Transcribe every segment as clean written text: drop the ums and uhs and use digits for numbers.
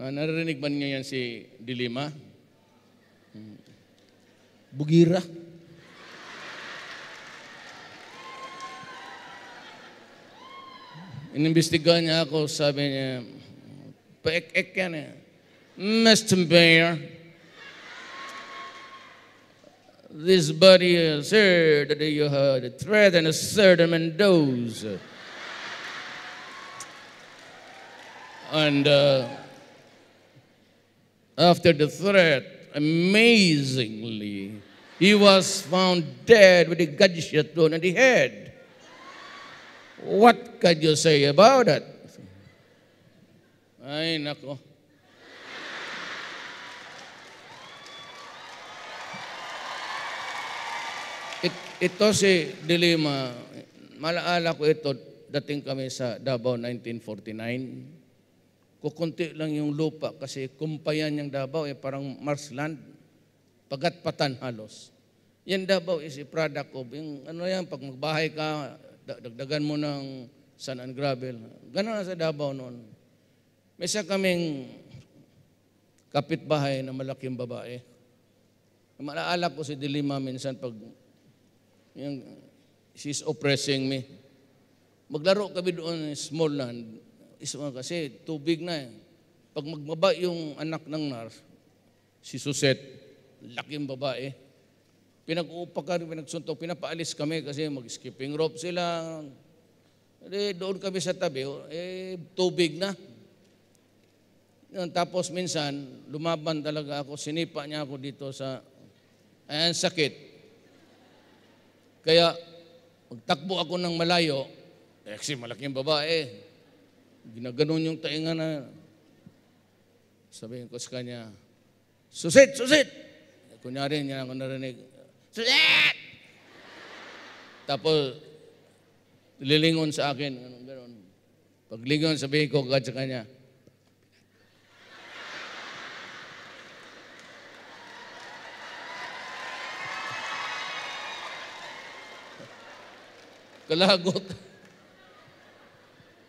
Naririnig ba niyo yan si Dilima? Bugira. Inimbestigahan niya ako, sabi niya, paek-ek yan eh. Mr. Mayor, this body is here that you had a threat and a certain Mendoza. And after the threat, amazingly, he was found dead with a gunshot wound in the head. What can you say about it? Ay, nako. Ito si Dilima, malaala ko ito, dating kami sa Davao 1949. Kukunti lang yung lupa kasi kumpayan yung Davao, parang marshland, pagat-patan halos. Yan Davao is a product of, yung, ano yan, pag magbahay ka, dagdagan mo ng sand and gravel. Ganon na sa Davao noon. May isa kaming kapitbahay na malaking babae. Malaala ko si Dilima minsan pag she's oppressing me. Maglaro kami doon small land. Kasi tubig na eh. Pag magbaba yung anak ng nurse, si Suset, laking babae. Pinag-uupa kami, pinagsuntok, pinapaalis kami kasi mag-skipping rope sila. Doon kami sa tabi, tubig na. Tapos minsan, lumaban talaga ako, sinipa niya ako dito sa, sakit. Kaya, magtakbo ako ng malayo, kasi malaking babae, ginaganon yung tainga na, sabihin ko sa kanya, Susit! Susit! Kunyari niya ako narinig, Susit! Tapos, lilingon sa akin, gano'n. Paglingon, sabihin ko agad sa kanya, kalagot.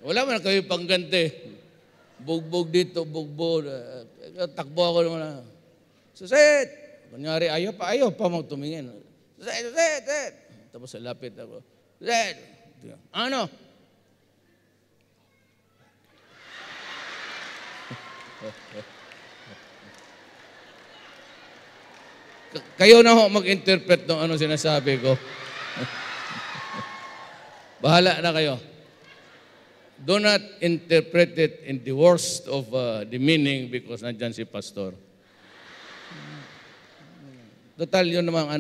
Wala man kayo pangganti. Bugbog dito, bugbog. Takbo ako naman. Susit! Kunyari, ayaw pa magtumingin. Susit! Susit! Tapos lapit ako. Susit! Ano? Kayo na ho mag-interpret ng ano sinasabi ko. Bahala na kayo. Do not interpret it in the worst of the meaning because nandyan si pastor. Total yun namang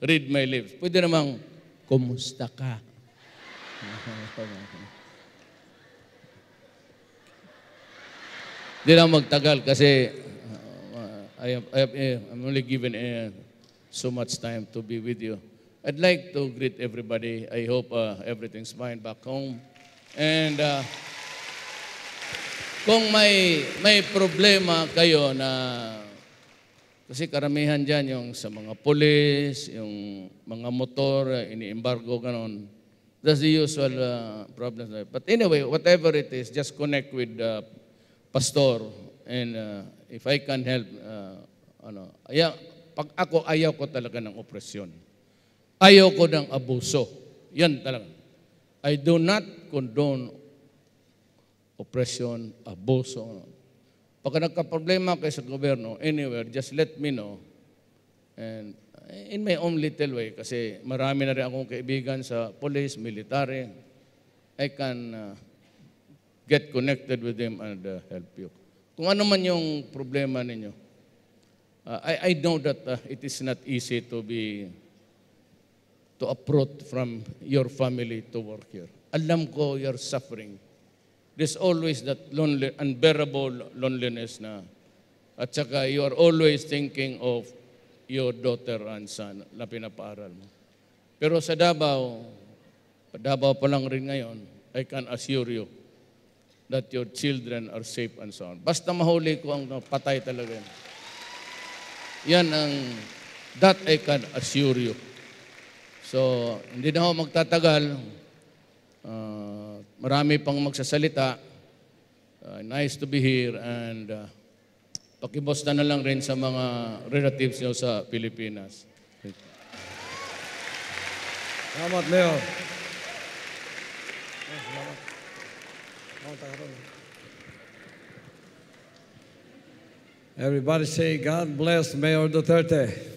read my lips. Pwede namang, kumusta ka? Di na magtagal kasi I'm only given so much time to be with you. I'd like to greet everybody. I hope everything's fine back home. And kung may problema kayo na, kasi karamihan dyan yung sa mga pulis, yung mga motor, ini-embargo, ganon. That's the usual problem. But anyway, whatever it is, just connect with pastor. And if I can help, pag ako, ayaw ko talaga ng opresyon. Ayaw ko ng abuso. Yan talaga. I do not condone oppression, abuso. Pag nagka-problema kayo sa gobyerno, anywhere, just let me know. And in my own little way, kasi marami na rin akong kaibigan sa police, military, I can get connected with them and help you. Kung ano man yung problema ninyo, I know that it is not easy to uproot from your family to work here. Alam ko you're suffering. There's always that unbearable loneliness na. At saka you are always thinking of your daughter and son na pinapaaral mo. Pero sa Davao pa lang rin ngayon, I can assure you that your children are safe and sound. Basta mahuli ko ang patay talaga. Yan that I can assure you. So, hindi na ako magtatagal. Marami pang magsasalita. Nice to be here and pakibosta na lang rin sa mga relatives nyo sa Pilipinas. Salamat, Mayor. Everybody say, God bless Mayor Duterte.